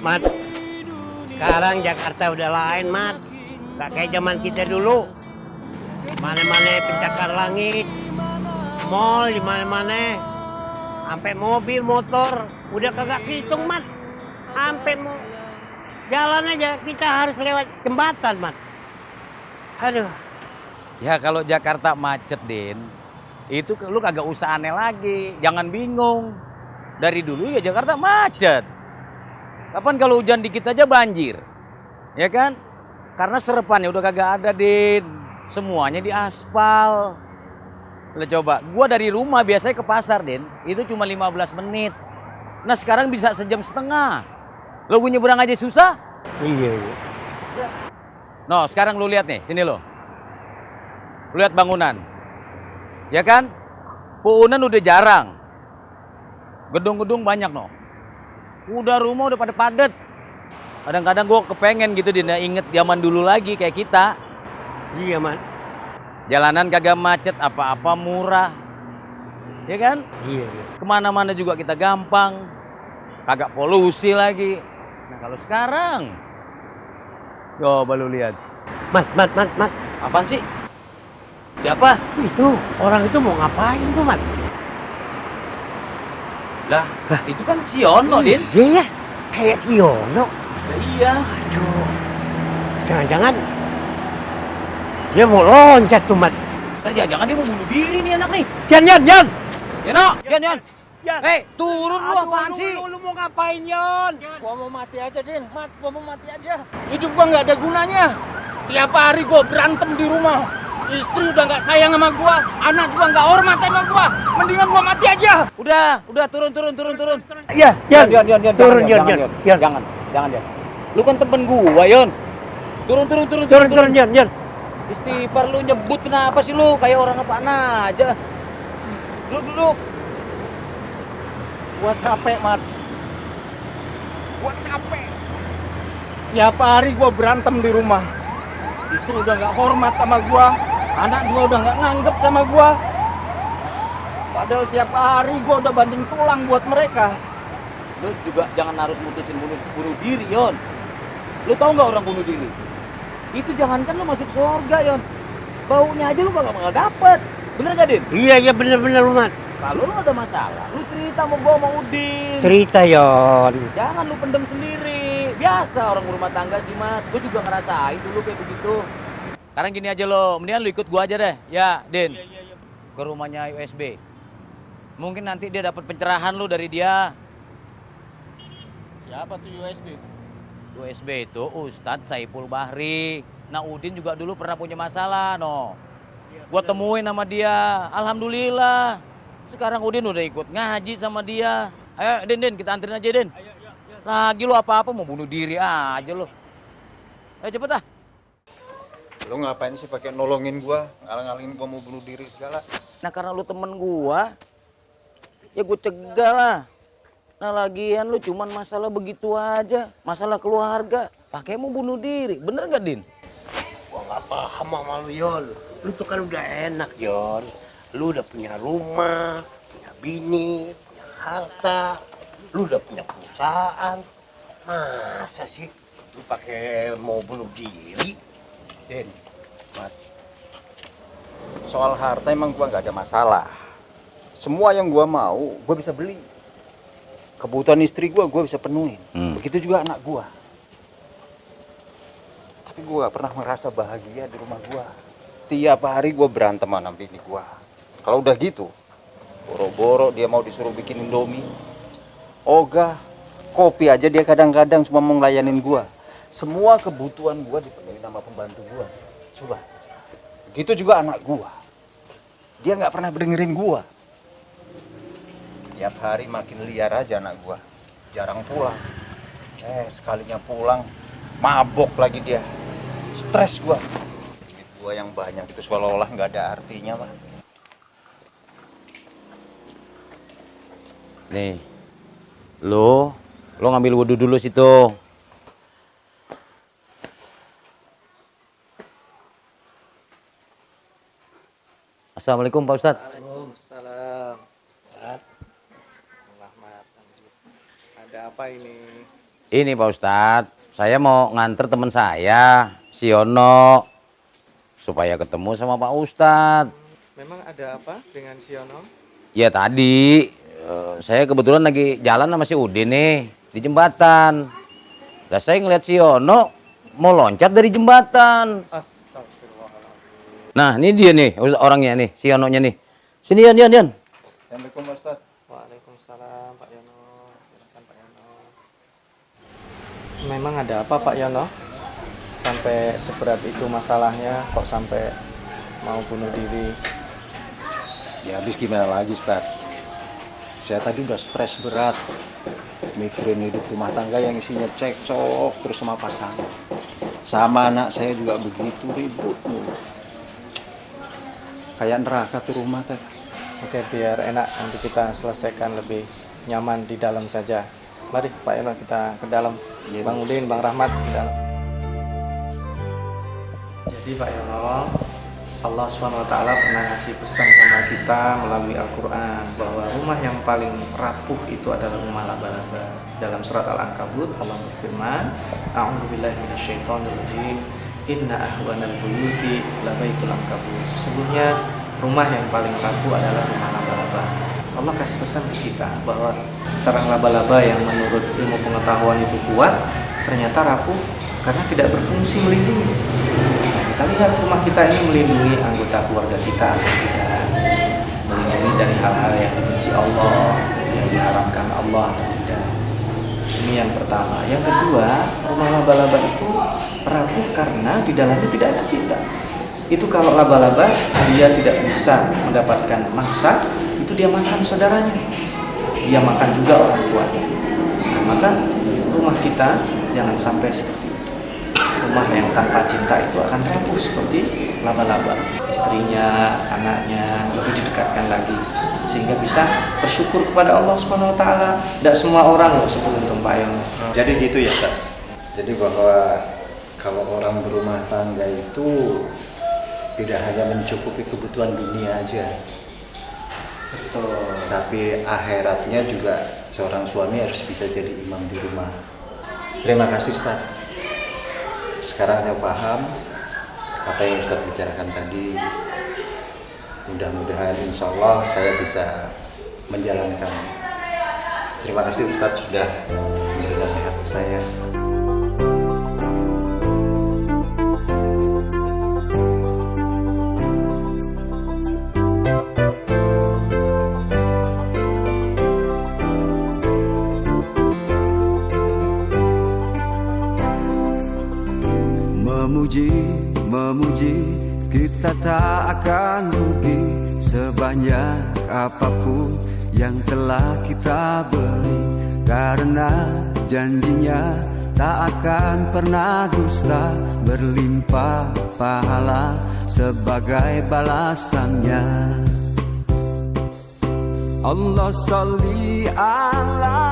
Mat, sekarang Jakarta udah lain, Mat. Gak kayak zaman kita dulu. Mana-mana pencakar langit, mall di mana-mana, sampai mobil, motor, udah kagak hitung, Mat. Sampai mau jalan aja kita harus lewat jembatan, Mat. Aduh. Ya kalau Jakarta macet, Din, itu lu kagak usah aneh lagi. Jangan bingung. Dari dulu ya Jakarta macet. Kapan kalau hujan dikit aja banjir? Ya kan? Karena serepannya udah kagak ada, Din. Semuanya di aspal. Lo coba, gua dari rumah biasanya ke pasar, Din, itu cuma 15 menit. Nah sekarang bisa sejam setengah. Lo gue nyebrang aja susah. Iya. No, sekarang lu lihat nih, sini lo. Lu lihat bangunan. Ya kan? Puunan udah jarang. Gedung-gedung banyak, no. Udah rumah udah pada padet. Kadang-kadang gue kepengen gitu, Din, inget zaman dulu lagi kayak kita. Iya, Mat. Jalanan kagak macet, apa-apa murah. Ya kan? Iya. Kemana-mana juga kita gampang. Kagak polusi lagi. Nah kalau sekarang, coba lu lihat. Mat. Apaan sih? Siapa? Itu, orang itu mau ngapain tuh, Mat? Lah, itu kan Siono, Din. Iya, kayak Siono. Lah iya. Aduh, jangan-jangan dia mau loncat tuh, Mat. Jangan dia mau bunuh diri nih anak nih. Jan. Yono, Yon. Jan. Hei, turun lu apaan sih? Lu mau ngapain, Yon? Gua mau mati aja, Din. Gua mau mati aja. Hidup gua nggak ada gunanya. Tiap hari gua berantem di rumah. Istri udah nggak sayang sama gua, anak juga nggak hormat sama gua. Mendingan gua mati aja. Udah, turun. Iya, Jan. Yon, Turun, Yon. Jangan, Yon. Lu kan temen gua, Yon. Turun. Turun, Jan. Istighfar lu nyebut kenapa sih lu? Kayak orang apaan aja. Lu duduk. Gua capek, Mat. Gua capek. Tiap hari gua berantem di rumah. Istri udah nggak hormat sama gua, anak juga udah nggak nganggep sama gua. Padahal tiap hari gua udah banding tulang buat mereka. Lu juga jangan harus mutusin bunuh diri, Yon. Lu tahu nggak orang bunuh diri? Itu jangankan lu masuk surga, Yon. Baunya aja lu bakal dapet. Bener gak, Din? Iya, bener, Mat. Kalau lu ada masalah, lu cerita sama gua sama Udin. Cerita, Yon. Jangan lu pendem sendiri. Biasa orang berumah tangga sih, Mat. Gua juga ngerasain dulu kayak begitu. Sekarang gini aja lo, mendingan lu ikut gua aja deh. Ya, Din. Iya. Ke rumahnya USB. Mungkin nanti dia dapat pencerahan lu dari dia. Siapa tuh USB? USB itu Ustadz Saiful Bahri. Nah Udin juga dulu pernah punya masalah, no. Gua temuin sama dia, alhamdulillah. Sekarang Udin udah ikut ngaji sama dia. Ayo Din, kita anterin aja, Din. Lagi lu apa-apa mau bunuh diri aja lu. Ayo cepet ah. Lu ngapain sih pakai nolongin gua, ngalang-ngalangin gua mau bunuh diri segala? Nah karena lu temen gua, ya gua cegah lah. Nah lagian lu cuman masalah begitu aja, masalah keluarga, pakai mau bunuh diri, bener gak, Din? Gua nggak paham sama lu, Yon. Lu tuh kan udah enak, Yon. Lu udah punya rumah, punya bini, punya harta. Lu udah punya perusahaan. Masa sih lu pakai mau bunuh diri? Den, Mat, soal harta emang gua nggak ada masalah. Semua yang gua mau, gua bisa beli. Kebutuhan istri gua bisa penuhin. Begitu juga anak gua. Tapi gua gak pernah merasa bahagia di rumah gua. Tiap hari gua berantem sama bini gua. Kalau udah gitu, boro-boro dia mau disuruh bikin Indomie, ogah, kopi aja dia kadang-kadang cuma mau ngelayanin gua. Semua kebutuhan gua dipenuhi sama pembantu gua. Coba. Begitu juga anak gua. Dia nggak pernah dengerin gua. Tiap hari makin liar aja anak gua. Jarang pulang. Sekalinya pulang, mabok lagi dia. Stres gua. Duit gua yang banyak itu seolah-olah nggak ada artinya, mah. Nih, lo ngambil wudhu dulu situ. Assalamualaikum Pak Ustadz. Waalaikumsalam. Rahmat. Ada apa ini? Ini Pak Ustadz, saya mau nganter teman saya, si Yono, supaya ketemu sama Pak Ustadz. Memang ada apa dengan Siono? Ya tadi, saya kebetulan lagi jalan sama si Udin nih, di jembatan. Lah saya ngeliat si Yono mau loncat dari jembatan. Astagfirullahaladzim. Nah ini dia nih orangnya nih, si Yononya nih. Sini Yan. Assalamualaikum Pak Ustadz. Waalaikumsalam Pak Yono. Silakan Pak Yono. Memang ada apa Pak Yono? Sampai seberat itu masalahnya, kok sampai mau bunuh diri? Ya habis gimana lagi Ustadz? Saya tadi udah stres berat mikirin hidup rumah tangga yang isinya cekcok terus sama pasangan. Sama anak saya juga begitu ributnya. Kayak neraka tuh rumah teh. Oke, biar enak nanti kita selesaikan lebih nyaman di dalam saja. Mari Pak Yono kita ke dalam. Iya, Bang Udin, Bang Rahmat ke dalam. Jadi Pak Yono, Allah SWT pernah ngasih pesan sama kita melalui Al-Quran bahwa rumah yang paling rapuh itu adalah rumah laba-laba. Dalam surat Al-Ankabut Allah berfirman, A'udzubillahi minasyaitonirrajim, Inna ahwanal buyuti labaitul ankabut. Sesungguhnya rumah yang paling rapuh adalah rumah laba-laba. Allah kasih pesan ke kita bahwa sarang laba-laba yang menurut ilmu pengetahuan itu kuat ternyata rapuh karena tidak berfungsi melindungi. Nah, kita lihat rumah kita ini melindungi anggota keluarga kita atau tidak, melindungi dari hal-hal yang dibenci Allah, yang diharamkan Allah atau tidak. Ini yang pertama. Yang kedua, rumah laba-laba itu rapuh karena di dalamnya tidak ada cinta. Itu kalau laba-laba dia tidak bisa mendapatkan mangsa, itu dia makan saudaranya, dia makan juga orang tuanya. Nah, maka rumah kita jangan sampai seperti itu. Rumah yang tanpa cinta itu akan rapuh seperti laba-laba. Istrinya, anaknya lebih didekatkan lagi sehingga bisa bersyukur kepada Allah Subhanahu wa taala. Tidak semua orang loh seberuntung Pak Yono. Jadi gitu ya Ustadz. Jadi bahwa kalau orang berumah tangga itu tidak hanya mencukupi kebutuhan dunia aja. Betul. Tapi akhiratnya juga seorang suami harus bisa jadi imam di rumah. Terima kasih Ustaz. Sekarang saya paham apa yang Ustaz bicarakan tadi. Mudah-mudahan insya Allah saya bisa menjalankan. Terima kasih Ustaz sudah memberi nasihat ke saya. Memuji kita tak akan rugi sebanyak apapun yang telah kita beri, karena janjinya tak akan pernah dusta, berlimpah pahala sebagai balasannya. Allah sholli ala